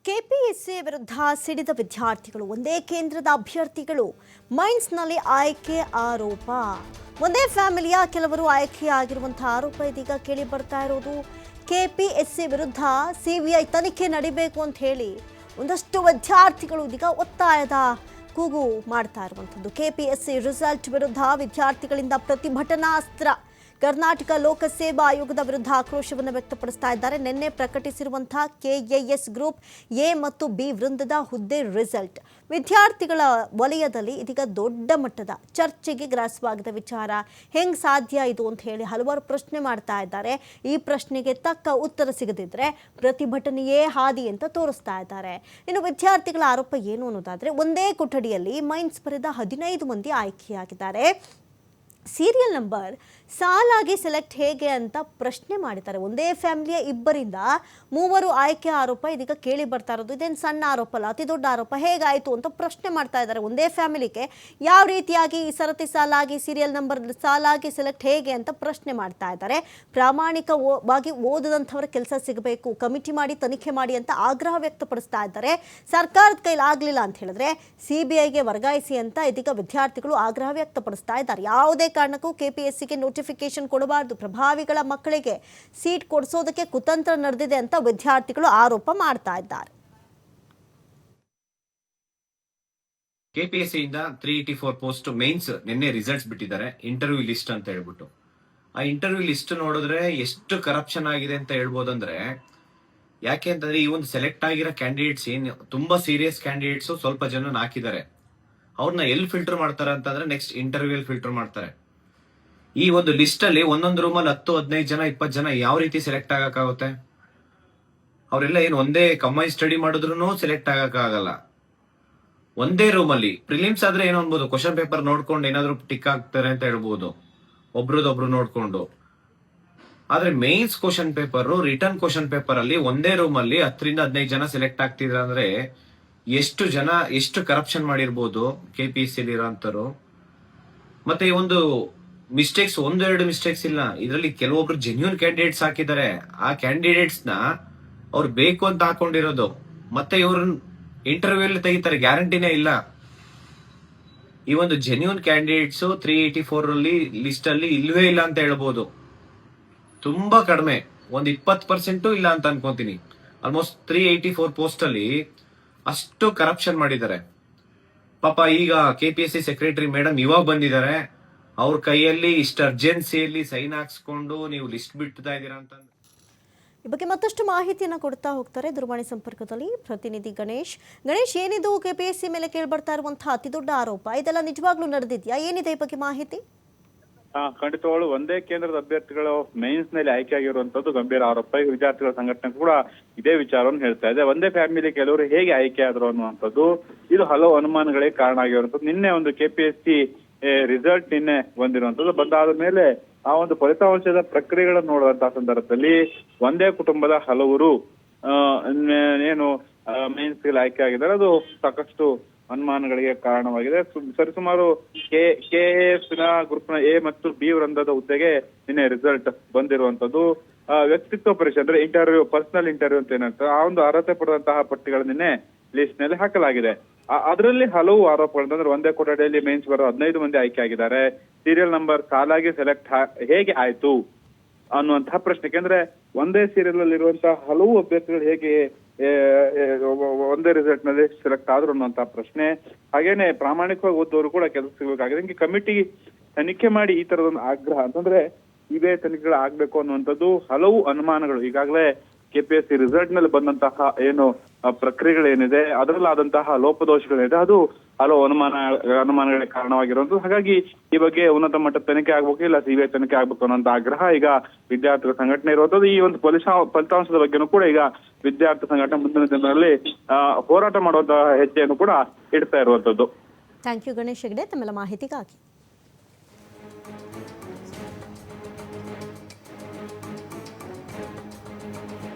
KPSC ವಿರುದ್ಧ ಸಿಡಿದ ವಿದ್ಯಾರ್ಥಿಗಳು ಒಂದೇ ಕೇಂದ್ರದ ಅಭ್ಯರ್ಥಿಗಳು ಮೈನ್ಸ್ನಲ್ಲಿ ಆಯ್ಕೆ ಆರೋಪ. ಒಂದೇ ಫ್ಯಾಮಿಲಿಯ ಕೆಲವರು ಆಯ್ಕೆಯಾಗಿರುವಂತಹ ಆರೋಪ ಇದೀಗ ಕೇಳಿ ಬರ್ತಾ ಇರೋದು. ಕೆಪಿಎಸ್ಸಿ ವಿರುದ್ಧ ಸಿಬಿಐ ತನಿಖೆ ನಡಿಬೇಕು ಅಂತ ಹೇಳಿ ಒಂದಷ್ಟು ವಿದ್ಯಾರ್ಥಿಗಳು ಇದೀಗ ಒತ್ತಾಯದ ಕೂಗು ಮಾಡ್ತಾ ಇರುವಂಥದ್ದು. ಕೆಪಿಎಸ್ಸಿ ರಿಸಲ್ಟ್ ವಿರುದ್ಧ ವಿದ್ಯಾರ್ಥಿಗಳಿಂದ ಪ್ರತಿಭಟನಾಸ್ತ್ರ. ಕರ್ನಾಟಕ ಲೋಕಸೇವಾ ಆಯೋಗದ ವಿರುದ್ಧ ಆಕ್ರೋಶವನ್ನು ವ್ಯಕ್ತಪಡಿಸ್ತಾ ಇದ್ದಾರೆ. ನಿನ್ನೆ ಪ್ರಕಟಿಸಿರುವಂತಹ ಕೆಎಎಸ್ ಗ್ರೂಪ್ ಎ ಮತ್ತು ಬಿ ವೃಂದದ ಹುದ್ದೆ ರಿಸಲ್ಟ್ ವಿದ್ಯಾರ್ಥಿಗಳ ವಲಯದಲ್ಲಿ ಇದೀಗ ದೊಡ್ಡ ಮಟ್ಟದ ಚರ್ಚೆಗೆ ಗ್ರಾಸವಾಗದ ವಿಚಾರ. ಹೆಂಗ್ ಸಾಧ್ಯ ಇದು ಅಂತ ಹೇಳಿ ಹಲವಾರು ಪ್ರಶ್ನೆ ಮಾಡ್ತಾ ಇದ್ದಾರೆ. ಈ ಪ್ರಶ್ನೆಗೆ ತಕ್ಕ ಉತ್ತರ ಸಿಗದಿದ್ರೆ ಪ್ರತಿಭಟನೆಯೇ ಹಾದಿ ಅಂತ ತೋರಿಸ್ತಾ ಇದ್ದಾರೆ. ಇನ್ನು ವಿದ್ಯಾರ್ಥಿಗಳ ಆರೋಪ ಏನು ಅನ್ನೋದಾದ್ರೆ, ಒಂದೇ ಕೊಠಡಿಯಲ್ಲಿ ಮೈನ್ಸ್ ಬರೆದ 15 ಮಂದಿ ಆಯ್ಕೆಯಾಗಿದ್ದಾರೆ. ಸೀರಿಯಲ್ ನಂಬರ್ ಸಾಲಾಗಿ ಸೆಲೆಕ್ಟ್ ಹೇಗೆ ಅಂತ ಪ್ರಶ್ನೆ ಮಾಡಿದ್ದಾರೆ. ಒಂದೇ ಫ್ಯಾಮಿಲಿಯ ಇಬ್ಬರಿಂದ 3 ಆಯ್ಕೆ ಆರೋಪ ಇದೀಗ ಕೇಳಿ ಬರ್ತಾ ಇರೋದು. ಇದೇನು ಸಣ್ಣ ಆರೋಪ ಅಲ್ಲ, ಅತಿ ದೊಡ್ಡ ಆರೋಪ. ಹೇಗಾಯಿತು ಅಂತ ಪ್ರಶ್ನೆ ಮಾಡ್ತಾ ಇದ್ದಾರೆ. ಒಂದೇ ಫ್ಯಾಮಿಲಿಗೆ ಯಾವ ರೀತಿಯಾಗಿ ಸರತಿ ಸಾಲಾಗಿ ಸೀರಿಯಲ್ ನಂಬರ್ ಸಾಲಾಗಿ ಸೆಲೆಕ್ಟ್ ಹೇಗೆ ಅಂತ ಪ್ರಶ್ನೆ ಮಾಡ್ತಾ ಇದ್ದಾರೆ. ಪ್ರಾಮಾಣಿಕವಾಗಿ ಓದದಂಥವ್ರ ಕೆಲಸ ಸಿಗಬೇಕು, ಕಮಿಟಿ ಮಾಡಿ ತನಿಖೆ ಮಾಡಿ ಅಂತ ಆಗ್ರಹ ವ್ಯಕ್ತಪಡಿಸ್ತಾ ಇದ್ದಾರೆ. ಸರ್ಕಾರದ ಕೈಲಿ ಆಗಲಿಲ್ಲ ಅಂತ ಹೇಳಿದ್ರೆ ಸಿಬಿಐಗೆ ವರ್ಗಾಯಿಸಿ ಅಂತ ಇದೀಗ ವಿದ್ಯಾರ್ಥಿಗಳು ಆಗ್ರಹ ವ್ಯಕ್ತಪಡಿಸ್ತಾ ಇದ್ದಾರೆ. ಯಾವುದೇ ಕಾರಣಕ್ಕೂ ಕೆಪಿಎಸ್ಸಿಗೆ ನೋಟಿಫಿಕೇಶನ್ ಕೊಡಬಾರದು, ಪ್ರಭಾವಿಗಳ ಮಕ್ಕಳಿಗೆ ಸೀಟ್ ಕೊಡಿಸೋದಕ್ಕೆ ಕುತಂತ್ರ ನಡೆದಿದೆ ಅಂತ ವಿದ್ಯಾರ್ಥಿಗಳು ಆರೋಪ ಮಾಡ್ತಾ ಇದ್ದಾರೆ. ಕೆಪಿಎಸ್ಸಿ ಇಂದ 384 ಪೋಸ್ಟ್ ಮೇನ್ಸ್ ನಿನ್ನೆ ರಿಸಲ್ಟ್ಸ್ ಬಿಟ್ಟಿದ್ದಾರೆ, ಇಂಟರ್ವ್ಯೂ ಲಿಸ್ಟ್ ಅಂತ ಹೇಳ್ಬಿಟ್ಟು. ಆ ಇಂಟರ್ವ್ಯೂ ಲಿಸ್ಟ್ ನೋಡಿದ್ರೆ ಎಷ್ಟು ಕರಪ್ಷನ್ ಆಗಿದೆ ಅಂತ ಹೇಳ್ಬೋದಂದ್ರೆ, ಯಾಕೆ ಅಂತಂದ್ರೆ ಈ ಒಂದು ಸೆಲೆಕ್ಟ್ ಆಗಿರೋ ಕ್ಯಾಂಡಿಡೇಟ್ಸ್ ತುಂಬಾ ಸೀರಿಯಸ್ ಕ್ಯಾಂಡಿಡೇಟ್ಸ್ ಸ್ವಲ್ಪ ಜನ ಹಾಕಿದ್ದಾರೆ. ಅವ್ರನ್ನ ಎಲ್ಲಿ ಫಿಲ್ಟರ್ ಮಾಡ್ತಾರೆ ಅಂತಂದ್ರೆ ನೆಕ್ಸ್ಟ್ ಇಂಟರ್ವ್ಯೂ ಫಿಲ್ಟರ್ ಮಾಡ್ತಾರೆ. ಈ ಒಂದು ಲಿಸ್ಟ್ ಅಲ್ಲಿ ಒಂದೊಂದು ರೂಮಲ್ಲಿ 10-15 ಜನ 20 ಜನ ಯಾವ ರೀತಿ ಸೆಲೆಕ್ಟ್ ಆಗಕ್ಕಾಗುತ್ತೆ? ಅವರೆಲ್ಲ ಏನು ಒಂದೇ ಕಂಬೈನ್ ಸ್ಟಡಿ ಮಾಡಿದ್ರು ಸೆಲೆಕ್ಟ್ ಆಗಕ್ಕಾಗಲ್ಲ. ಒಂದೇ ರೂಮ್ ಅಲ್ಲಿ ಪ್ರಿಲಿಮ್ಸ್ ಆದ್ರೆ ಏನೋ ಅನ್ಬೋದು, ಕ್ವಶನ್ ಪೇಪರ್ ನೋಡ್ಕೊಂಡು ಏನಾದ್ರು ಟಿಕ್ ಆಗ್ತಾರೆ ಅಂತ ಹೇಳ್ಬೋದು, ಒಬ್ರದೊಬ್ರು ನೋಡ್ಕೊಂಡು. ಆದ್ರೆ mains question paper, return question paper ಅಲ್ಲಿ ಒಂದೇ ರೂಮ್ ಅಲ್ಲಿ 10-15 ಜನ ಸೆಲೆಕ್ಟ್ ಆಗ್ತಿದ್ರ ಅಂದ್ರೆ ಎಷ್ಟು ಕರಪ್ಷನ್ ಮಾಡಿರ್ಬೋದು ಕೆಪಿಎಸ್ಸಿ ಇರೋಂಥವ್ರು. ಮತ್ತೆ ಈ ಒಂದು ಮಿಸ್ಟೇಕ್ಸ್ 1-2 ಮಿಸ್ಟೇಕ್ಸ್ ಇಲ್ಲ, ಇದರಲ್ಲಿ ಕೆಲವೊಬ್ರು ಜೆನ್ಯೂನ್ ಕ್ಯಾಂಡಿಡೇಟ್ಸ್ ಹಾಕಿದ್ದಾರೆ. ಆ ಕ್ಯಾಂಡಿಡೇಟ್ಸ್ ನ ಅವ್ರು ಬೇಕು ಅಂತ ಹಾಕೊಂಡಿರೋದು, ಮತ್ತೆ ಇವ್ರನ್ನ ಇಂಟರ್ವ್ಯೂ ಅಲ್ಲಿ ತೆಗಿತಾರೆ, ಗ್ಯಾರಂಟಿನೇ ಇಲ್ಲ. ಈ ಒಂದು ಜೆನ್ಯೂನ್ ಕ್ಯಾಂಡಿಡೇಟ್ಸ್ 384 ಅಲ್ಲಿ ಲಿಸ್ಟ್ ಅಲ್ಲಿ ಇಲ್ವೇ ಇಲ್ಲ ಅಂತ ಹೇಳ್ಬೋದು. ತುಂಬಾ ಕಡಿಮೆ, ಒಂದು 20% ಇಲ್ಲ ಅಂತ ಅನ್ಕೊಂತೀನಿ. ಆಲ್ಮೋಸ್ಟ್ 384 ಪೋಸ್ಟ್ ಅಲ್ಲಿ ಅಷ್ಟು ಕರಪ್ಷನ್ ಮಾಡಿದ್ದಾರೆ. ಪಾಪ ಈಗ ಕೆಪಿಎಸ್ಸಿ ಸೆಕ್ರೆಟರಿ ಮೇಡಮ್ ಇವಾಗ ಬಂದಿದ್ದಾರೆ, ಅವ್ರ ಕೈಯಲ್ಲಿ ಇಷ್ಟು ಅರ್ಜೆನ್ಸಿಯಲ್ಲಿ ಸೈನ್ ಹಾಕ್ಸ್ಕೊಂಡು ನೀವು ಲಿಸ್ಟ್ ಬಿಡ್ತಾ ಇದ್ದೀರಾ ಅಂತ. ಈ ಬಗ್ಗೆ ಮತ್ತಷ್ಟು ಮಾಹಿತಿಯನ್ನು ಕೊಡ್ತಾ ಹೋಗ್ತಾರೆ ದೂರವಾಣಿ ಸಂಪರ್ಕದಲ್ಲಿ ಪ್ರತಿನಿಧಿ ಗಣೇಶ್. ಏನಿದು ಕೆಪಿಎಸ್ಸಿ ಮೇಲೆ ಕೇಳ್ಬರ್ತಾ ಇರುವಂತಹ ಅತಿ ದೊಡ್ಡ ಆರೋಪ, ಇದೆಲ್ಲ ನಿಜವಾಗ್ಲೂ ನಡೆದಿದ್ಯಾ? ಏನಿದೆ ಈ ಬಗ್ಗೆ ಮಾಹಿತಿ? ಖಂಡಿತವಾಗ್ಲು ಒಂದೇ ಕೇಂದ್ರದ ಅಭ್ಯರ್ಥಿಗಳು ಮೇನ್ಸ್ ನಲ್ಲಿ ಆಯ್ಕೆ ಆಗಿರುವಂತದ್ದು ಗಂಭೀರ ಆರೋಪ. ಈಗ ವಿದ್ಯಾರ್ಥಿಗಳ ಸಂಘಟನೆ ಕೂಡ ಇದೇ ವಿಚಾರವನ್ನು ಹೇಳ್ತಾ ಇದೆ. ಒಂದೇ ಫ್ಯಾಮಿಲಿ ಕೆಲವರು ಹೇಗೆ ಆಯ್ಕೆ ಆದ್ರು ಅನ್ನುವಂಥದ್ದು ಇದು ಹಲವು ಅನುಮಾನಗಳಿಗೆ ಕಾರಣ ಆಗಿರುವಂತದ್ದು. ನಿನ್ನೆ ಒಂದು ಕೆಪಿಎಸ್ಸಿ ರಿಸಲ್ಟ್ ನಿನ್ನೆ ಬಂದಿರುವಂತದ್ದು. ಬಂದಾದ ಮೇಲೆ ಆ ಒಂದು ಫಲಿತಾಂಶದ ಪ್ರಕ್ರಿಯೆಗಳನ್ನು ನೋಡುವಂತಹ ಸಂದರ್ಭದಲ್ಲಿ ಒಂದೇ ಕುಟುಂಬದ ಹಲವರು ಏನು ಮೇನ್ಸ್ ಆಯ್ಕೆ ಆಗಿದ್ದಾರೆ. ಅದು ಸಾಕಷ್ಟು ಅನುಮಾನಗಳಿಗೆ ಕಾರಣವಾಗಿದೆ. ಸರಿಸುಮಾರು ಕೆಎಎಸ್ ನ ಗ್ರೂಪ್ ನ ಎ ಮತ್ತು ಬಿ ವೃಂದದ ಹುದ್ದೆಗೆ ನಿನ್ನೆ ರಿಸಲ್ಟ್ ಬಂದಿರುವಂತದ್ದು. ವ್ಯಕ್ತಿತ್ವ ಪರೀಕ್ಷೆ ಅಂದ್ರೆ ಇಂಟರ್ವ್ಯೂ, ಪರ್ಸನಲ್ ಇಂಟರ್ವ್ಯೂ ಅಂತ ಏನಂತ ಆ ಒಂದು ಅರ್ಹತೆ ಪಡೆದಂತಹ ಪಟ್ಟಿಗಳು ನಿನ್ನೆ ಲಿಸ್ಟ್ ನಲ್ಲಿ ಹಾಕಲಾಗಿದೆ. ಅದರಲ್ಲಿ ಹಲವು ಆರೋಪಗಳಂತಂದ್ರೆ ಒಂದೇ ಕೊಠಡಿಯಲ್ಲಿ ಮೇನ್ಸ್ ಬರೋ 15 ಮಂದಿ ಆಯ್ಕೆ ಆಗಿದ್ದಾರೆ. ಸೀರಿಯಲ್ ನಂಬರ್ ಸಾಲಾಗಿ ಸೆಲೆಕ್ಟ್ ಹೇಗೆ ಆಯ್ತು ಅನ್ನುವಂತಹ ಪ್ರಶ್ನೆ. ಯಾಕೆಂದ್ರೆ ಒಂದೇ ಸೀರಿಯಲ್ ಅಲ್ಲಿ ಇರುವಂತಹ ಹಲವು ಅಭ್ಯರ್ಥಿಗಳು ಹೇಗೆ ಒಂದೇ ರಿಸಲ್ಟ್ ನಲ್ಲಿ ಸೆಲೆಕ್ಟ್ ಆದ್ರು ಅನ್ನುವಂತಹ ಪ್ರಶ್ನೆ. ಹಾಗೇನೆ ಪ್ರಾಮಾಣಿಕವಾಗಿ ಓದೋರು ಕೂಡ ಕೆಲಸ ಸಿಗಬೇಕಾಗಿದೆ. ಹಿಂಗೆ ಕಮಿಟಿ ತನಿಖೆ ಮಾಡಿ ಈ ತರದೊಂದು ಆಗ್ರಹ ಅಂತಂದ್ರೆ ಇವೇ ತನಿಖೆಗಳು ಆಗ್ಬೇಕು ಅನ್ನುವಂಥದ್ದು ಹಲವು ಅನುಮಾನಗಳು. ಈಗಾಗಲೇ ಕೆಪಿಎಸ್ಸಿ ರಿಸಲ್ಟ್ ನಲ್ಲಿ ಬಂದಂತಹ ಏನು ಪ್ರಕ್ರಿಯೆಗಳೇನಿದೆ ಅದರಲ್ಲಾದಂತಹ ಲೋಪದೋಷಗಳೇನಿದೆ ಅದು ಹಲವು ಅನುಮಾನಗಳಿಗೆ ಕಾರಣವಾಗಿರುವಂತದ್ದು. ಹಾಗಾಗಿ ಈ ಬಗ್ಗೆ ಉನ್ನತ ಮಟ್ಟದ ತನಿಖೆ ಆಗ್ಬೇಕು, ಇಲ್ಲ ಸಿಬಿಐ ತನಿಖೆ ಆಗ್ಬೇಕು ಅನ್ನೋಂತ ಆಗ್ರಹ ಈಗ ವಿದ್ಯಾರ್ಥಿಗಳ ಸಂಘಟನೆ ಇರುವಂತದ್ದು. ಈ ಒಂದು ಫಲಿತಾಂಶದ ಬಗ್ಗೆನೂ ಕೂಡ ಈಗ ವಿದ್ಯಾರ್ಥಿ ಸಂಘಟನೆ ಮುಂದಿನ ದಿನಗಳಲ್ಲಿ ಹೋರಾಟ ಮಾಡುವಂತಹ ಹೆಜ್ಜೆಯನ್ನು ಕೂಡ ಇಡ್ತಾ ಇರುವಂತದ್ದು. ಥ್ಯಾಂಕ್ ಯು ಗಣೇಶ್ ಹೆಗ್ಡೆ ತಮ್ಮೆಲ್ಲ ಮಾಹಿತಿಗಾಗಿ.